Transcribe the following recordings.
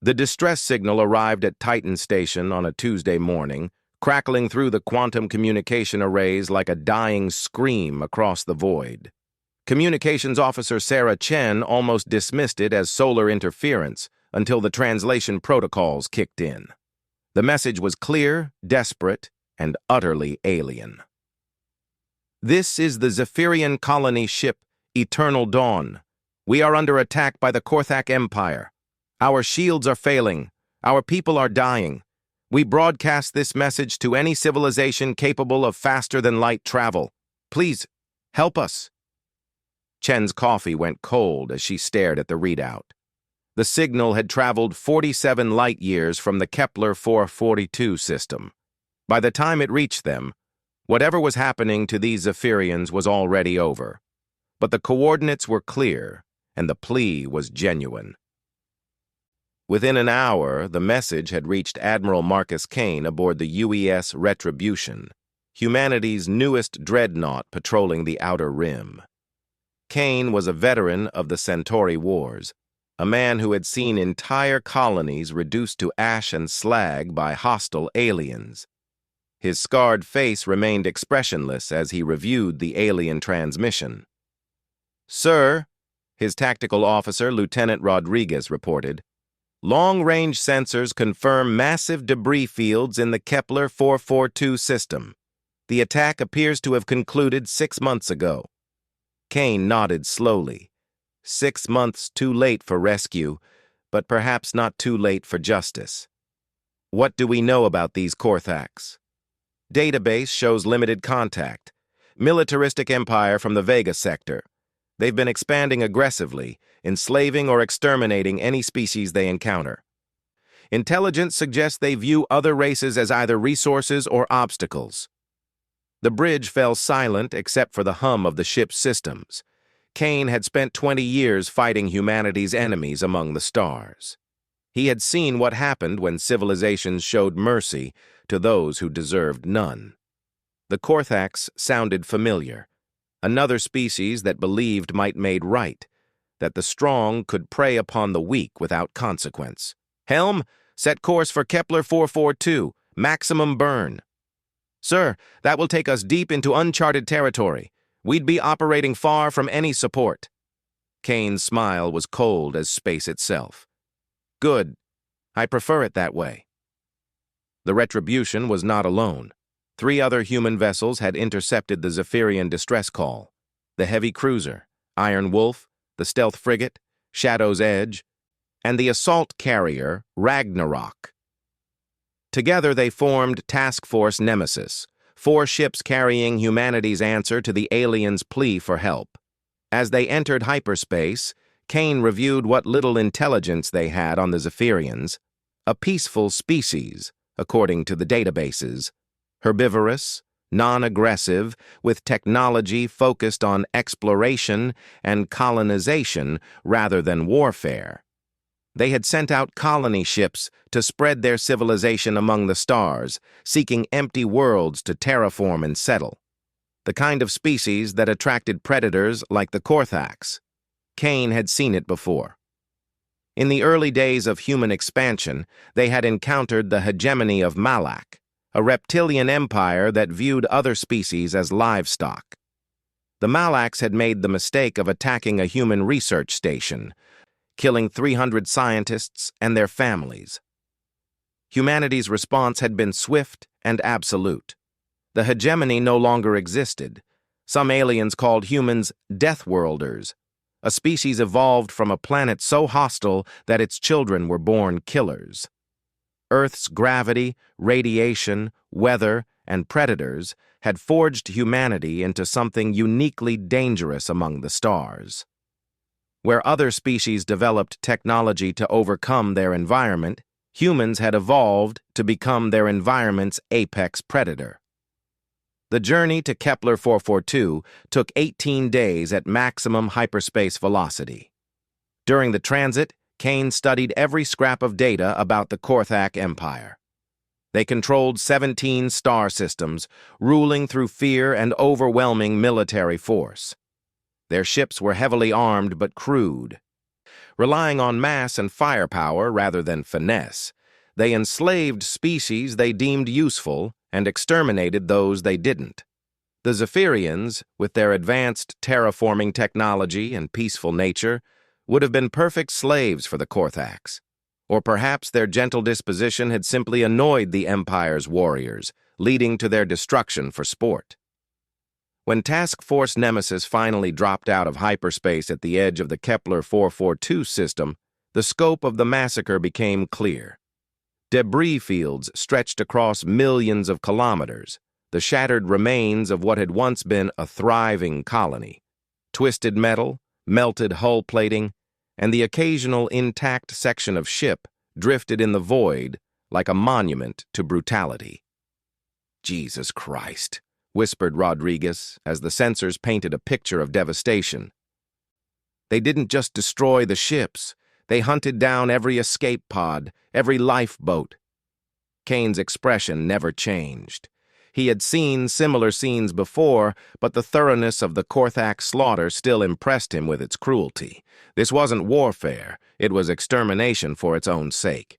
The distress signal arrived at Titan Station on a Tuesday morning, crackling through the quantum communication arrays like a dying scream across the void. Communications Officer Sarah Chen almost dismissed it as solar interference until the translation protocols kicked in. The message was clear, desperate, and utterly alien. "This is the Zephyrian colony ship, Eternal Dawn. We are under attack by the Korthak Empire. Our shields are failing. Our people are dying. We broadcast this message to any civilization capable of faster-than-light travel. Please, help us." Chen's coffee went cold as she stared at the readout. The signal had traveled 47 light-years from the Kepler 442 system. By the time it reached them, whatever was happening to these Zephyrians was already over. But the coordinates were clear, and the plea was genuine. Within an hour, the message had reached Admiral Marcus Kane aboard the UES Retribution, humanity's newest dreadnought patrolling the Outer Rim. Kane was a veteran of the Centauri Wars, a man who had seen entire colonies reduced to ash and slag by hostile aliens. His scarred face remained expressionless as he reviewed the alien transmission. "Sir," his tactical officer, Lieutenant Rodriguez, reported, "long-range sensors confirm massive debris fields in the Kepler 442 system. The attack appears to have concluded 6 months ago." Kane nodded slowly. 6 months too late for rescue, but perhaps not too late for justice. "What do we know about these Korthaks?" "Database shows limited contact. Militaristic empire from the Vega sector. They've been expanding aggressively, enslaving or exterminating any species they encounter. Intelligence suggests they view other races as either resources or obstacles." The bridge fell silent except for the hum of the ship's systems. Kane had spent 20 years fighting humanity's enemies among the stars. He had seen what happened when civilizations showed mercy to those who deserved none. The Korthaks sounded familiar. Another species that believed might made right, that the strong could prey upon the weak without consequence. "Helm, set course for Kepler 442, maximum burn." "Sir, that will take us deep into uncharted territory. We'd be operating far from any support." Kane's smile was cold as space itself. "Good. I prefer it that way." The Retribution was not alone. 3 other human vessels had intercepted the Zephyrian distress call: the heavy cruiser, Iron Wolf, the stealth frigate, Shadow's Edge, and the assault carrier, Ragnarok. Together they formed Task Force Nemesis, 4 ships carrying humanity's answer to the aliens' plea for help. As they entered hyperspace, Kane reviewed what little intelligence they had on the Zephyrians. A peaceful species, according to the databases. Herbivorous, non-aggressive, with technology focused on exploration and colonization rather than warfare. They had sent out colony ships to spread their civilization among the stars, seeking empty worlds to terraform and settle. The kind of species that attracted predators like the Korthaks. Kane had seen it before. In the early days of human expansion, they had encountered the hegemony of Malak, a reptilian empire that viewed other species as livestock. The Malaks had made the mistake of attacking a human research station, killing 300 scientists and their families. Humanity's response had been swift and absolute. The hegemony no longer existed. Some aliens called humans Deathworlders, a species evolved from a planet so hostile that its children were born killers. Earth's gravity, radiation, weather, and predators had forged humanity into something uniquely dangerous among the stars. Where other species developed technology to overcome their environment, humans had evolved to become their environment's apex predator. The journey to Kepler 442 took 18 days at maximum hyperspace velocity. During the transit, Kane studied every scrap of data about the Korthak Empire. They controlled 17 star systems, ruling through fear and overwhelming military force. Their ships were heavily armed but crude. Relying on mass and firepower rather than finesse, they enslaved species they deemed useful and exterminated those they didn't. The Zephyrians, with their advanced terraforming technology and peaceful nature, would have been perfect slaves for the Korthax. Or perhaps their gentle disposition had simply annoyed the Empire's warriors, leading to their destruction for sport. When Task Force Nemesis finally dropped out of hyperspace at the edge of the Kepler 442 system, the scope of the massacre became clear. Debris fields stretched across millions of kilometers, the shattered remains of what had once been a thriving colony. Twisted metal, melted hull plating, and the occasional intact section of ship drifted in the void like a monument to brutality. "Jesus Christ," whispered Rodriguez as the sensors painted a picture of devastation. "They didn't just destroy the ships, they hunted down every escape pod, every lifeboat." Kane's expression never changed. He had seen similar scenes before, but the thoroughness of the Korthax slaughter still impressed him with its cruelty. This wasn't warfare, it was extermination for its own sake.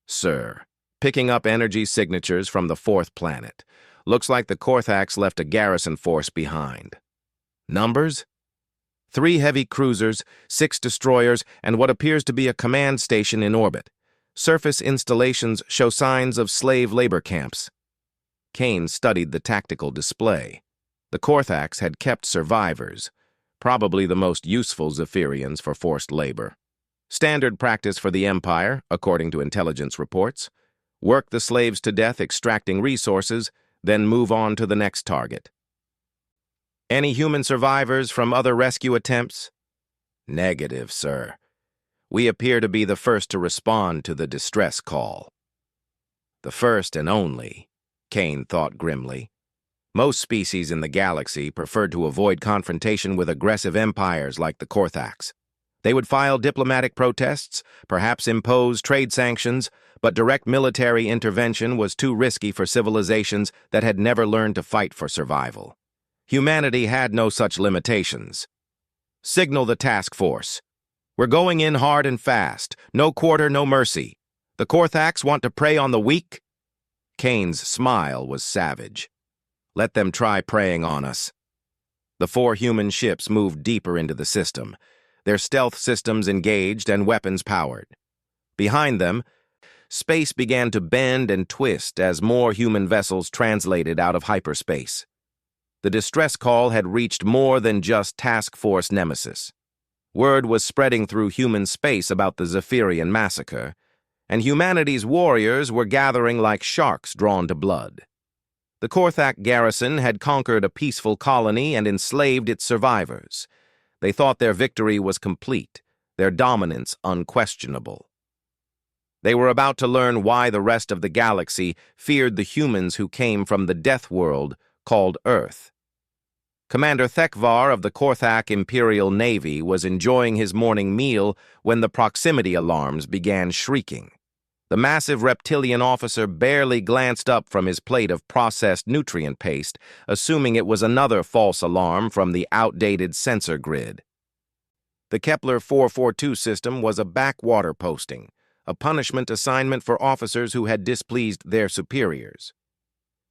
"Sir," picking up energy signatures from the fourth planet, "looks like the Korthax left a garrison force behind." "Numbers?" 3 heavy cruisers, 6 destroyers, and what appears to be a command station in orbit. Surface installations show signs of slave labor camps. Kane studied the tactical display. The Korthax had kept survivors, probably the most useful Zephyrians for forced labor. Standard practice for the Empire, according to intelligence reports. Work the slaves to death extracting resources, then move on to the next target. "Any human survivors from other rescue attempts?" "Negative, sir. We appear to be the first to respond to the distress call." The first and only, Kane thought grimly. Most species in the galaxy preferred to avoid confrontation with aggressive empires like the Korthax. They would file diplomatic protests, perhaps impose trade sanctions, but direct military intervention was too risky for civilizations that had never learned to fight for survival. Humanity had no such limitations. "Signal the task force. We're going in hard and fast. No quarter, no mercy. The Korthax want to prey on the weak?" Kane's smile was savage. "Let them try preying on us." The 4 human ships moved deeper into the system, their stealth systems engaged and weapons powered. Behind them, space began to bend and twist as more human vessels translated out of hyperspace. The distress call had reached more than just Task Force Nemesis. Word was spreading through human space about the Zephyrian massacre, and humanity's warriors were gathering like sharks drawn to blood. The Korthax garrison had conquered a peaceful colony and enslaved its survivors. They thought their victory was complete, their dominance unquestionable. They were about to learn why the rest of the galaxy feared the humans who came from the death world called Earth. Commander Thekvar of the Korthax Imperial Navy was enjoying his morning meal when the proximity alarms began shrieking. The massive reptilian officer barely glanced up from his plate of processed nutrient paste, assuming it was another false alarm from the outdated sensor grid. The Kepler 442 system was a backwater posting, a punishment assignment for officers who had displeased their superiors.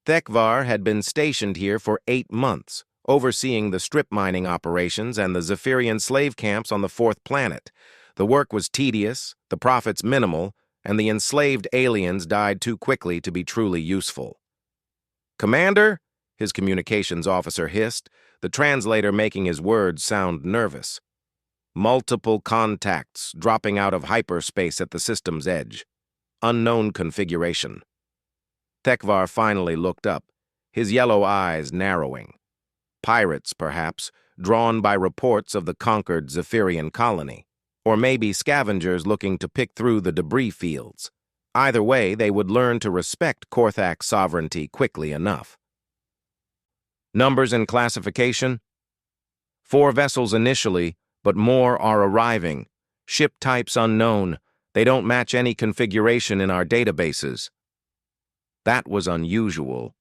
Thekvar had been stationed here for 8 months, overseeing the strip mining operations and the Zephyrian slave camps on the 4th planet. The work was tedious, the profits minimal, and the enslaved aliens died too quickly to be truly useful. "Commander?" his communications officer hissed, the translator making his words sound nervous. "Multiple contacts dropping out of hyperspace at the system's edge. Unknown configuration." Thekvar finally looked up, his yellow eyes narrowing. Pirates, perhaps, drawn by reports of the conquered Zephyrian colony. Or maybe scavengers looking to pick through the debris fields. Either way, they would learn to respect Korthax sovereignty quickly enough. "Numbers and classification?" 4 vessels initially, but more are arriving. Ship types unknown. They don't match any configuration in our databases. That was unusual.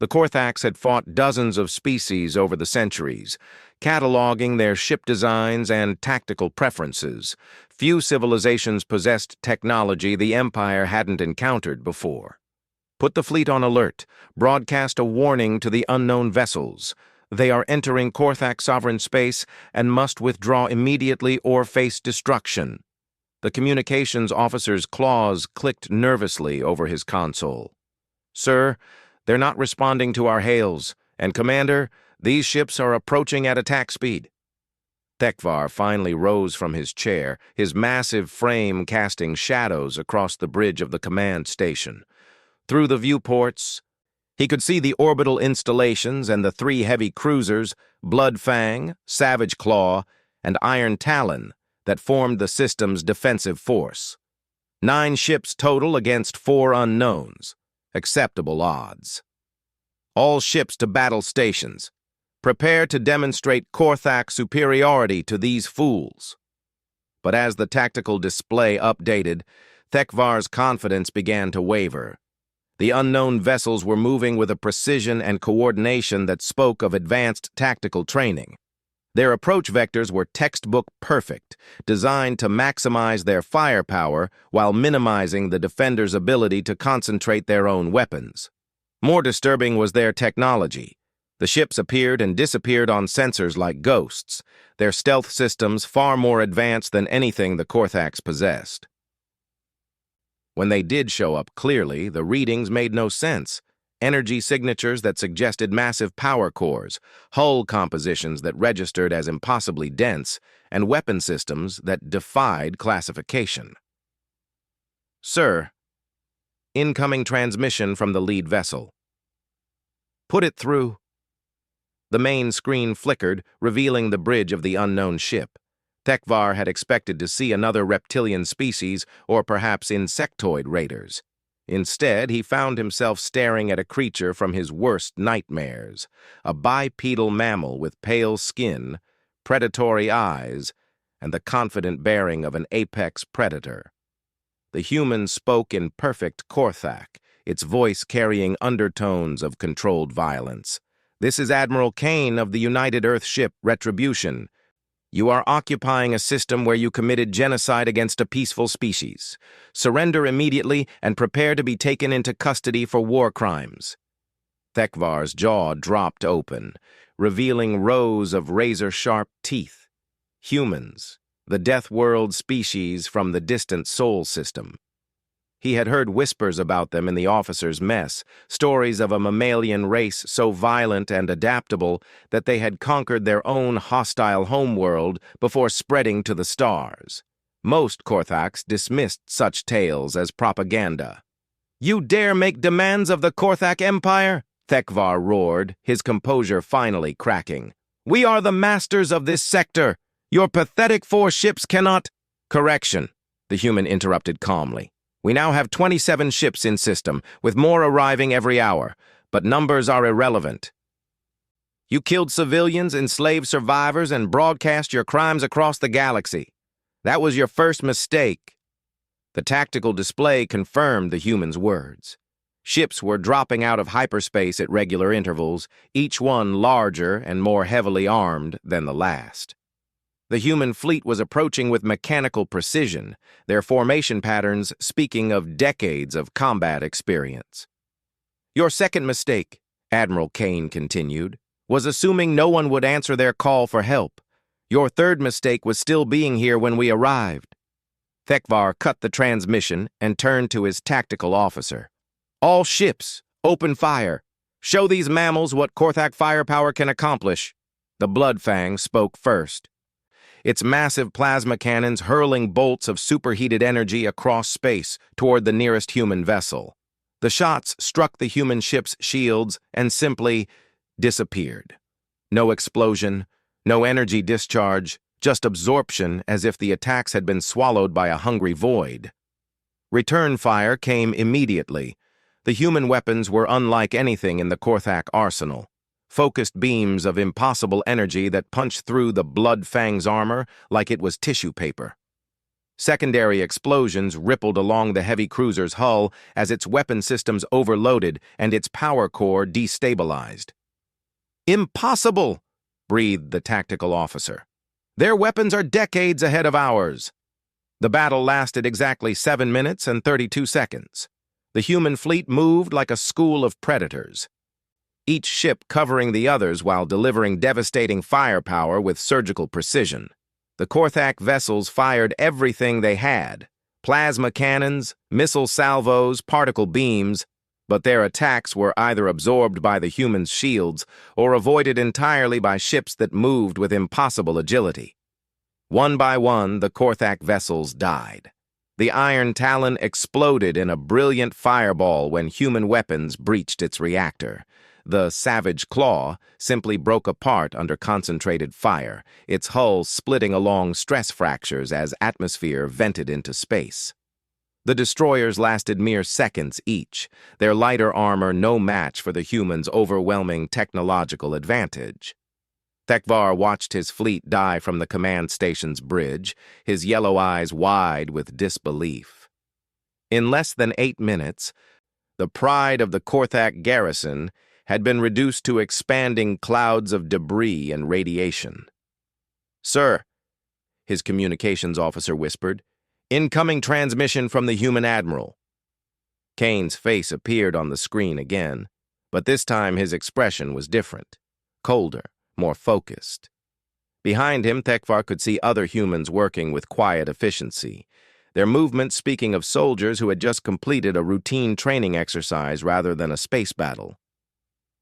The Korthaks had fought dozens of species over the centuries, cataloging their ship designs and tactical preferences. Few civilizations possessed technology the Empire hadn't encountered before. Put the fleet on alert. Broadcast a warning to the unknown vessels. They are entering Korthak sovereign space and must withdraw immediately or face destruction. The communications officer's claws clicked nervously over his console. Sir, they're not responding to our hails, and Commander, these ships are approaching at attack speed. Thekvar finally rose from his chair, his massive frame casting shadows across the bridge of the command station. Through the viewports, he could see the orbital installations and the three heavy cruisers, Bloodfang, Savage Claw, and Iron Talon, that formed the system's defensive force. 9 ships total against 4 unknowns. Acceptable odds. All ships to battle stations. Prepare to demonstrate Korthak superiority to these fools. But as the tactical display updated, Thekvar's confidence began to waver. The unknown vessels were moving with a precision and coordination that spoke of advanced tactical training. Their approach vectors were textbook perfect, designed to maximize their firepower while minimizing the defenders' ability to concentrate their own weapons. More disturbing was their technology. The ships appeared and disappeared on sensors like ghosts, their stealth systems far more advanced than anything the Korthaks possessed. When they did show up clearly, the readings made no sense. Energy signatures that suggested massive power cores, hull compositions that registered as impossibly dense, and weapon systems that defied classification. Sir, incoming transmission from the lead vessel. Put it through. The main screen flickered, revealing the bridge of the unknown ship. Thekvar had expected to see another reptilian species or perhaps insectoid raiders. Instead, he found himself staring at a creature from his worst nightmares, a bipedal mammal with pale skin, predatory eyes, and the confident bearing of an apex predator. The human spoke in perfect Korthak, its voice carrying undertones of controlled violence. "This is Admiral Kane of the United Earth ship Retribution. You are occupying a system where you committed genocide against a peaceful species. Surrender immediately and prepare to be taken into custody for war crimes." Thekvar's jaw dropped open, revealing rows of razor-sharp teeth. Humans, the Deathworld species from the distant Sol system. He had heard whispers about them in the officers' mess, stories of a mammalian race so violent and adaptable that they had conquered their own hostile homeworld before spreading to the stars. Most Korthaks dismissed such tales as propaganda. "You dare make demands of the Korthak Empire?" Thekvar roared, his composure finally cracking. "We are the masters of this sector. Your pathetic 4 ships cannot—" "Correction," the human interrupted calmly. "We now have 27 ships in system, with more arriving every hour, but numbers are irrelevant. You killed civilians, enslaved survivors, and broadcast your crimes across the galaxy. That was your first mistake." The tactical display confirmed the human's words. Ships were dropping out of hyperspace at regular intervals, each one larger and more heavily armed than the last. The human fleet was approaching with mechanical precision, their formation patterns speaking of decades of combat experience. "Your second mistake," Admiral Kane continued, "was assuming no one would answer their call for help. Your third mistake was still being here when we arrived." Thekvar cut the transmission and turned to his tactical officer. "All ships, open fire. Show these mammals what Korthak firepower can accomplish." The Bloodfang spoke first, its massive plasma cannons hurling bolts of superheated energy across space toward the nearest human vessel. The shots struck the human ship's shields and simply disappeared. No explosion, no energy discharge, just absorption as if the attacks had been swallowed by a hungry void. Return fire came immediately. The human weapons were unlike anything in the Korthak arsenal. Focused beams of impossible energy that punched through the Bloodfang's armor like it was tissue paper. Secondary explosions rippled along the heavy cruiser's hull as its weapon systems overloaded and its power core destabilized. "Impossible!" breathed the tactical officer. "Their weapons are decades ahead of ours." The battle lasted exactly 7 minutes and 32 seconds. The human fleet moved like a school of predators, each ship covering the others while delivering devastating firepower with surgical precision. The Korthak vessels fired everything they had: plasma cannons, missile salvos, particle beams, but their attacks were either absorbed by the humans' shields or avoided entirely by ships that moved with impossible agility. One by one, the Korthak vessels died. The Iron Talon exploded in a brilliant fireball when human weapons breached its reactor. The Savage Claw simply broke apart under concentrated fire, its hull splitting along stress fractures as atmosphere vented into space. The destroyers lasted mere seconds each, their lighter armor no match for the humans' overwhelming technological advantage. Thekvar watched his fleet die from the command station's bridge, his yellow eyes wide with disbelief. In less than 8 minutes, the pride of the Korthak garrison had been reduced to expanding clouds of debris and radiation. "Sir," his communications officer whispered, "incoming transmission from the human admiral." Kane's face appeared on the screen again, but this time his expression was different, colder, more focused. Behind him, Thekvar could see other humans working with quiet efficiency, their movements speaking of soldiers who had just completed a routine training exercise rather than a space battle.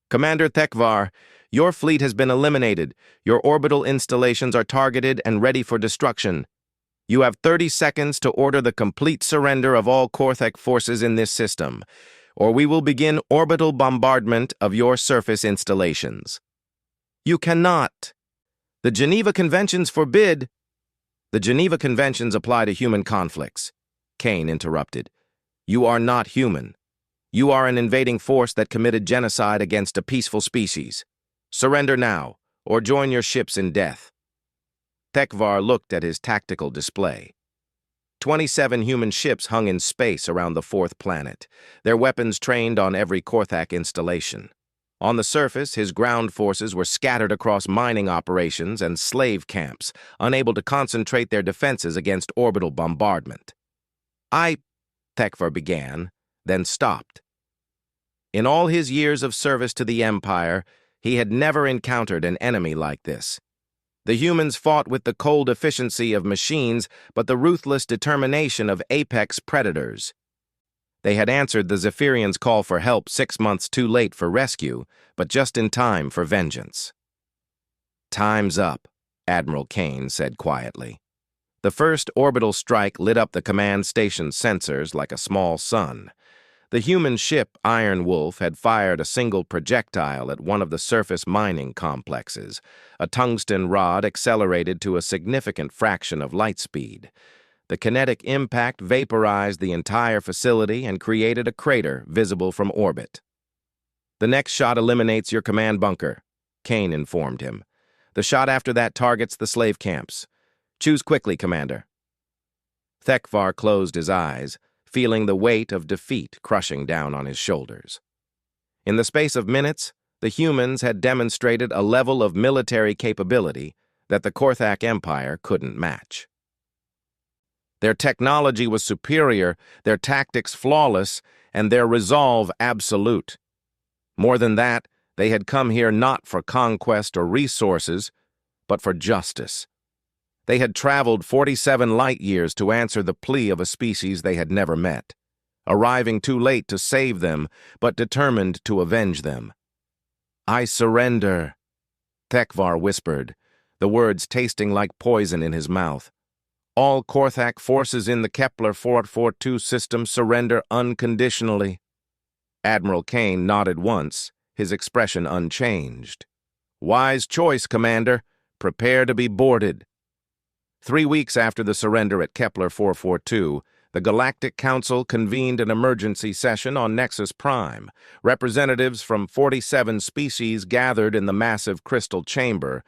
"Commander Thekvar, your fleet has been eliminated. Your orbital installations are targeted and ready for destruction. You have 30 seconds to order the complete surrender of all Korthak forces in this system, or we will begin orbital bombardment of your surface installations." "You cannot. The Geneva Conventions forbid." "The Geneva Conventions apply to human conflicts," Kane interrupted. "You are not human. You are an invading force that committed genocide against a peaceful species. Surrender now, or join your ships in death." Thekvar looked at his tactical display. 27 human ships hung in space around the 4th planet, their weapons trained on every Korthak installation. On the surface, his ground forces were scattered across mining operations and slave camps, unable to concentrate their defenses against orbital bombardment. Thekvar began, then stopped. In all his years of service to the Empire, he had never encountered an enemy like this. The humans fought with the cold efficiency of machines, but the ruthless determination of apex predators. They had answered the Zephyrians' call for help 6 months too late for rescue, but just in time for vengeance. "Time's up," Admiral Kane said quietly. The first orbital strike lit up the command station's sensors like a small sun. The human ship Iron Wolf had fired a single projectile at one of the surface mining complexes, a tungsten rod accelerated to a significant fraction of light speed. The kinetic impact vaporized the entire facility and created a crater visible from orbit. "The next shot eliminates your command bunker," Kane informed him. "The shot after that targets the slave camps. Choose quickly, Commander." Thekvar closed his eyes, feeling the weight of defeat crushing down on his shoulders. In the space of minutes, the humans had demonstrated a level of military capability that the Korthak Empire couldn't match. Their technology was superior, their tactics flawless, and their resolve absolute. More than that, they had come here not for conquest or resources, but for justice. They had traveled 47 light years to answer the plea of a species they had never met, arriving too late to save them, but determined to avenge them. "I surrender," Thekvar whispered, the words tasting like poison in his mouth. "All Korthak forces in the Kepler 442 system surrender unconditionally." Admiral Kane nodded once, his expression unchanged. "Wise choice, Commander. Prepare to be boarded." 3 weeks after the surrender at Kepler 442, the Galactic Council convened an emergency session on Nexus Prime. Representatives from 47 species gathered in the massive crystal chamber,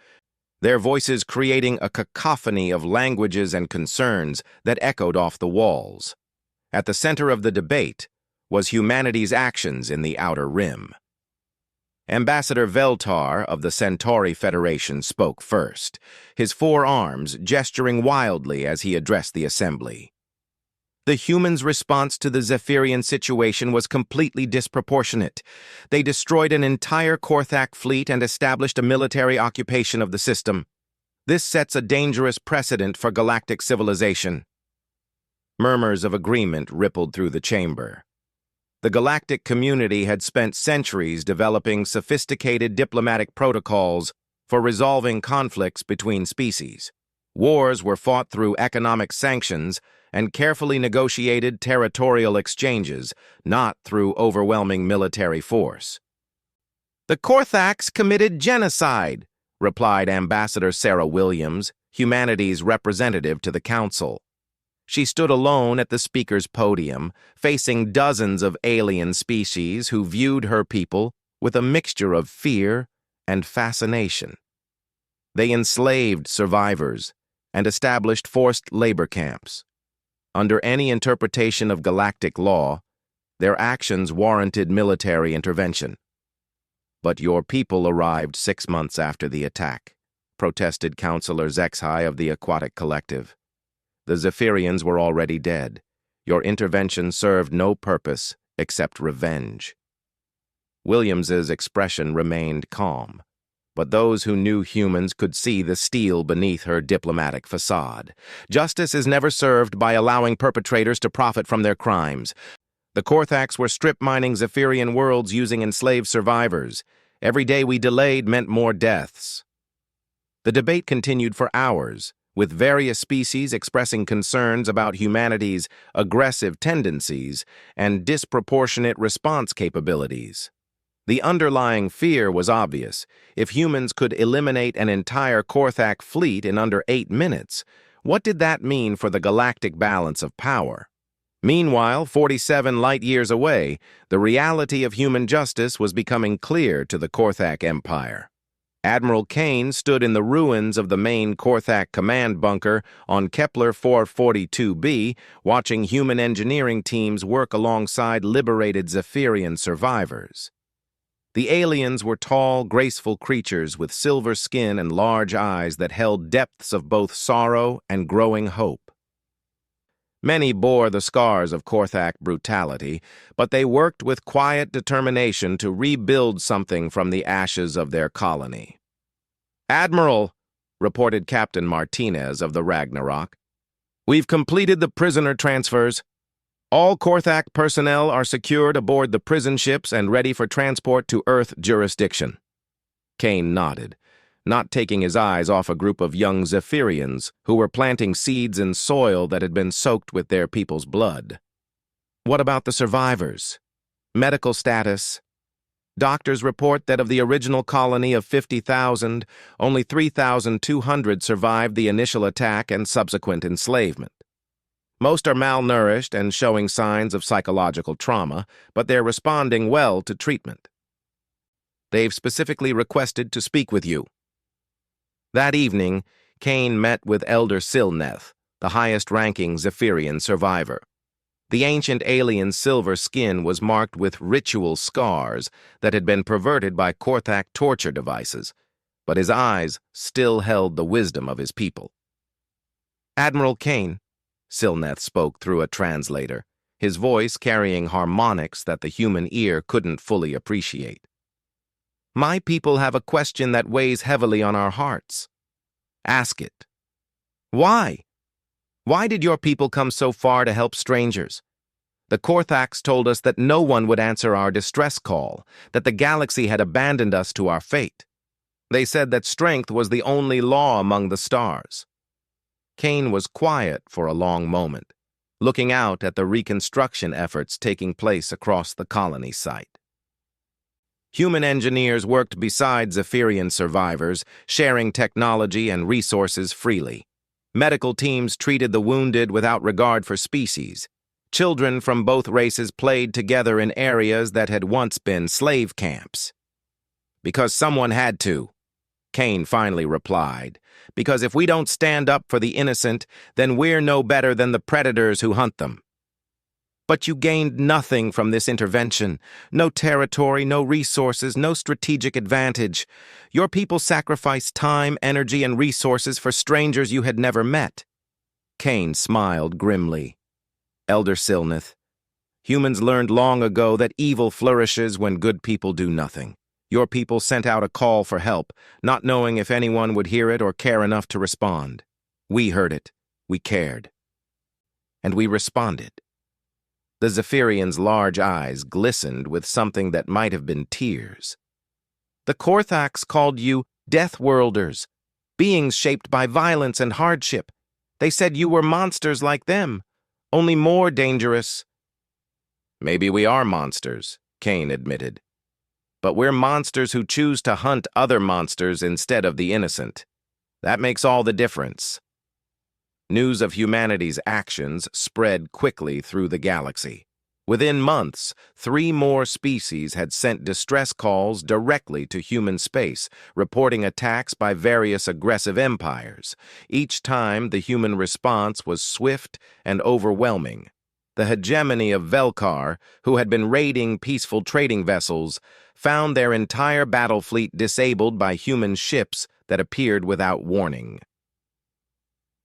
their voices creating a cacophony of languages and concerns that echoed off the walls. At the center of the debate was humanity's actions in the Outer Rim. Ambassador Veltar of the Centauri Federation spoke first, his four arms gesturing wildly as he addressed the assembly. The humans' response to the Zephyrian situation was completely disproportionate. They destroyed an entire Korthak fleet and established a military occupation of the system. This sets a dangerous precedent for galactic civilization. Murmurs of agreement rippled through the chamber. The galactic community had spent centuries developing sophisticated diplomatic protocols for resolving conflicts between species. Wars were fought through economic sanctions and carefully negotiated territorial exchanges, not through overwhelming military force. "The Korthaks committed genocide," replied Ambassador Sarah Williams, humanity's representative to the Council. She stood alone at the speaker's podium, facing dozens of alien species who viewed her people with a mixture of fear and fascination. They enslaved survivors and established forced labor camps. Under any interpretation of galactic law, their actions warranted military intervention. "But your people arrived 6 months after the attack," protested Counselor Zexhai of the Aquatic Collective. "The Zephyrians were already dead. Your intervention served no purpose except revenge." Williams's expression remained calm, but those who knew humans could see the steel beneath her diplomatic facade. Justice is never served by allowing perpetrators to profit from their crimes. The Korthaks were strip-mining Zephyrian worlds using enslaved survivors. Every day we delayed meant more deaths. The debate continued for hours, with various species expressing concerns about humanity's aggressive tendencies and disproportionate response capabilities. The underlying fear was obvious. If humans could eliminate an entire Korthak fleet in under 8 minutes, what did that mean for the galactic balance of power? Meanwhile, 47 light-years away, the reality of human justice was becoming clear to the Korthak Empire. Admiral Kane stood in the ruins of the main Korthak command bunker on Kepler 442b, watching human engineering teams work alongside liberated Zephyrian survivors. The aliens were tall, graceful creatures with silver skin and large eyes that held depths of both sorrow and growing hope. Many bore the scars of Korthak brutality, but they worked with quiet determination to rebuild something from the ashes of their colony. "Admiral," reported Captain Martinez of the Ragnarok, "we've completed the prisoner transfers. All Korthak personnel are secured aboard the prison ships and ready for transport to Earth jurisdiction." Kane nodded, not taking his eyes off a group of young Zephyrians who were planting seeds in soil that had been soaked with their people's blood. "What about the survivors? Medical status?" Doctors report that of the original colony of 50,000, only 3,200 survived the initial attack and subsequent enslavement. Most are malnourished and showing signs of psychological trauma, but they're responding well to treatment. They've specifically requested to speak with you. That evening, Kane met with Elder Silneth, the highest-ranking Zephyrian survivor. The ancient alien's silver skin was marked with ritual scars that had been perverted by Korthak torture devices, but his eyes still held the wisdom of his people. "Admiral Kane," Silneth spoke through a translator, his voice carrying harmonics that the human ear couldn't fully appreciate. "My people have a question that weighs heavily on our hearts. Ask it. Why? Why did your people come so far to help strangers? The Korthaks told us that no one would answer our distress call, that the galaxy had abandoned us to our fate. They said that strength was the only law among the stars." Kane was quiet for a long moment, looking out at the reconstruction efforts taking place across the colony site. Human engineers worked beside Zephyrian survivors, sharing technology and resources freely. Medical teams treated the wounded without regard for species. Children from both races played together in areas that had once been slave camps. "Because someone had to," Kane finally replied, "Because if we don't stand up for the innocent, then we're no better than the predators who hunt them." "But you gained nothing from this intervention. No territory, no resources, no strategic advantage. Your people sacrificed time, energy, and resources for strangers you had never met." Kane smiled grimly. "Elder Silneth, humans learned long ago that evil flourishes when good people do nothing. Your people sent out a call for help, not knowing if anyone would hear it or care enough to respond. We heard it. We cared. And we responded." The Zephyrian's large eyes glistened with something that might have been tears. "The Korthax called you Deathworlders, beings shaped by violence and hardship. They said you were monsters like them, only more dangerous." "Maybe we are monsters," Kane admitted. "But we're monsters who choose to hunt other monsters instead of the innocent. That makes all the difference." News of humanity's actions spread quickly through the galaxy. Within months, 3 more species had sent distress calls directly to human space, reporting attacks by various aggressive empires. Each time, the human response was swift and overwhelming. The hegemony of Velkar, who had been raiding peaceful trading vessels, found their entire battle fleet disabled by human ships that appeared without warning.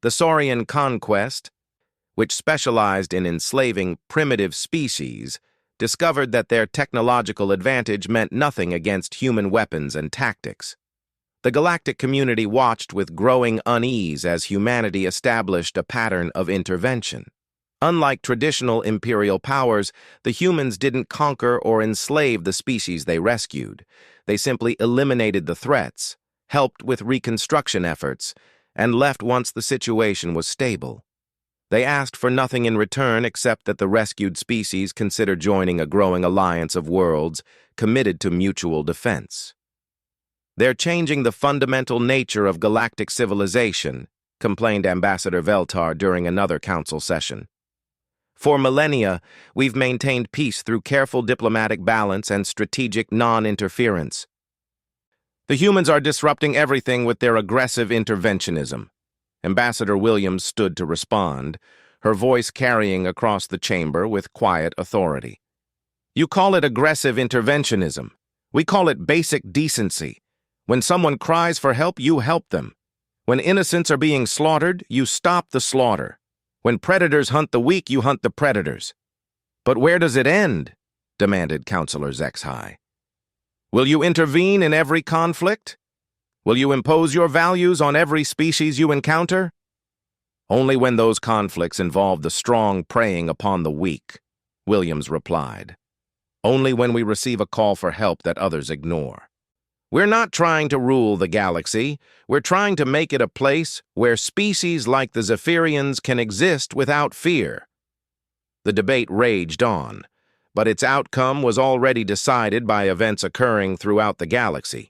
The Saurian conquest, which specialized in enslaving primitive species, discovered that their technological advantage meant nothing against human weapons and tactics. The galactic community watched with growing unease as humanity established a pattern of intervention. Unlike traditional imperial powers, the humans didn't conquer or enslave the species they rescued. They simply eliminated the threats, helped with reconstruction efforts, and left once the situation was stable. They asked for nothing in return except that the rescued species consider joining a growing alliance of worlds committed to mutual defense. "They're changing the fundamental nature of galactic civilization," complained Ambassador Veltar during another council session. "For millennia, we've maintained peace through careful diplomatic balance and strategic non-interference. The humans are disrupting everything with their aggressive interventionism." Ambassador Williams stood to respond, her voice carrying across the chamber with quiet authority. "You call it aggressive interventionism. We call it basic decency. When someone cries for help, you help them. When innocents are being slaughtered, you stop the slaughter. When predators hunt the weak, you hunt the predators." "But where does it end?" demanded Councillor Zexhai. "Will you intervene in every conflict? Will you impose your values on every species you encounter?" "Only when those conflicts involve the strong preying upon the weak," Williams replied. "Only when we receive a call for help that others ignore. We're not trying to rule the galaxy. We're trying to make it a place where species like the Zephyrians can exist without fear." The debate raged on, but its outcome was already decided by events occurring throughout the galaxy.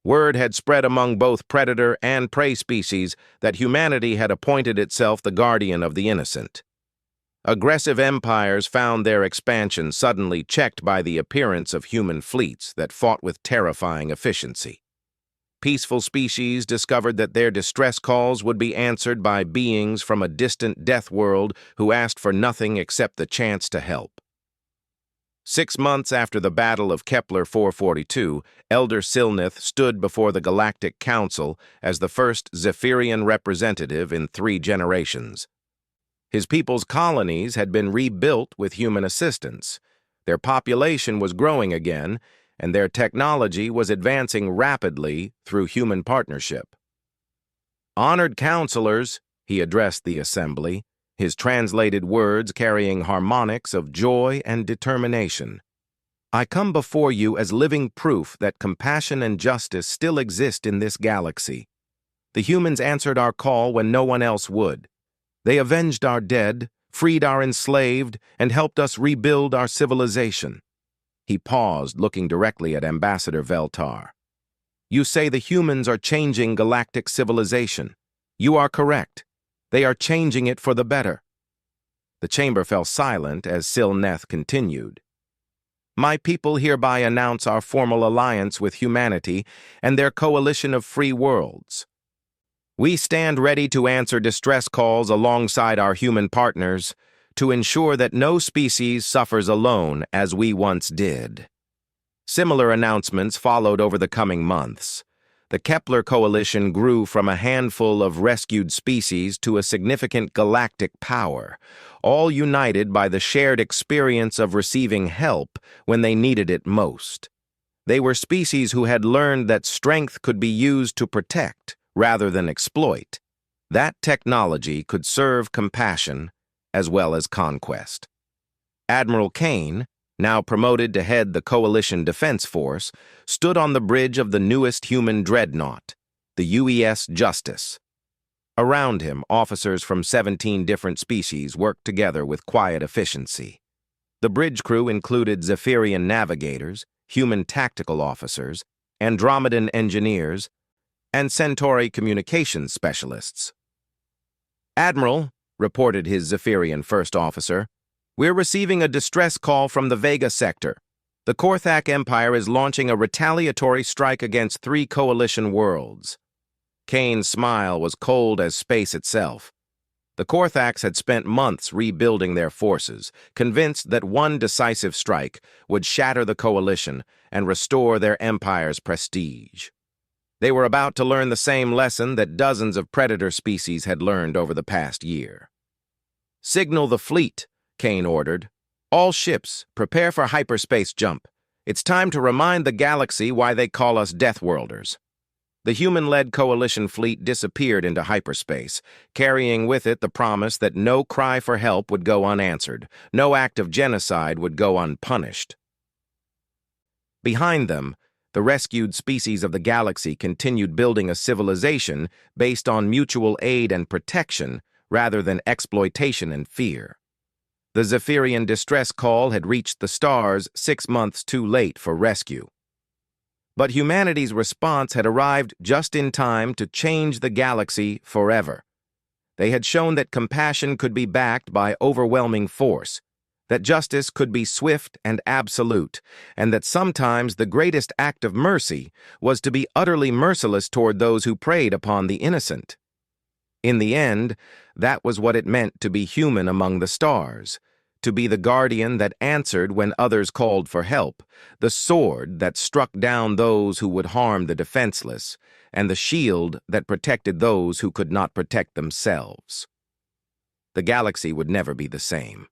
Word had spread among both predator and prey species that humanity had appointed itself the guardian of the innocent. Aggressive empires found their expansion suddenly checked by the appearance of human fleets that fought with terrifying efficiency. Peaceful species discovered that their distress calls would be answered by beings from a distant death world who asked for nothing except the chance to help. 6 months after the Battle of Kepler 442, Elder Silneth stood before the Galactic Council as the first Zephyrian representative in 3 generations. His people's colonies had been rebuilt with human assistance. Their population was growing again, and their technology was advancing rapidly through human partnership. "Honored counselors," he addressed the assembly, his translated words carrying harmonics of joy and determination. "I come before you as living proof that compassion and justice still exist in this galaxy. The humans answered our call when no one else would. They avenged our dead, freed our enslaved, and helped us rebuild our civilization." He paused, looking directly at Ambassador Veltar. "You say the humans are changing galactic civilization. You are correct. They are changing it for the better." The chamber fell silent as Silneth continued. My people hereby announce our formal alliance with humanity and their coalition of free worlds. We stand ready to answer distress calls alongside our human partners to ensure that no species suffers alone as we once did. Similar announcements followed over the coming months. The Kepler coalition grew from a handful of rescued species to a significant galactic power, all united by the shared experience of receiving help when they needed it most. They were species who had learned that strength could be used to protect rather than exploit. That technology could serve compassion as well as conquest. Admiral Kane, now promoted to head the Coalition Defense Force, stood on the bridge of the newest human dreadnought, the UES Justice. Around him, officers from 17 different species worked together with quiet efficiency. The bridge crew included Zephyrian navigators, human tactical officers, Andromedan engineers, and Centauri communications specialists. "Admiral," reported his Zephyrian first officer, "we're receiving a distress call from the Vega sector. The Korthak Empire is launching a retaliatory strike against 3 coalition worlds." Kane's smile was cold as space itself. The Korthaks had spent months rebuilding their forces, convinced that one decisive strike would shatter the coalition and restore their empire's prestige. They were about to learn the same lesson that dozens of predator species had learned over the past year. "Signal the fleet," Kane ordered. "All ships, prepare for hyperspace jump. It's time to remind the galaxy why they call us Deathworlders." The human-led coalition fleet disappeared into hyperspace, carrying with it the promise that no cry for help would go unanswered, no act of genocide would go unpunished. Behind them, the rescued species of the galaxy continued building a civilization based on mutual aid and protection rather than exploitation and fear. The Zephyrian distress call had reached the stars 6 months too late for rescue. But humanity's response had arrived just in time to change the galaxy forever. They had shown that compassion could be backed by overwhelming force, that justice could be swift and absolute, and that sometimes the greatest act of mercy was to be utterly merciless toward those who preyed upon the innocent. In the end, that was what it meant to be human among the stars, to be the guardian that answered when others called for help, the sword that struck down those who would harm the defenseless, and the shield that protected those who could not protect themselves. The galaxy would never be the same.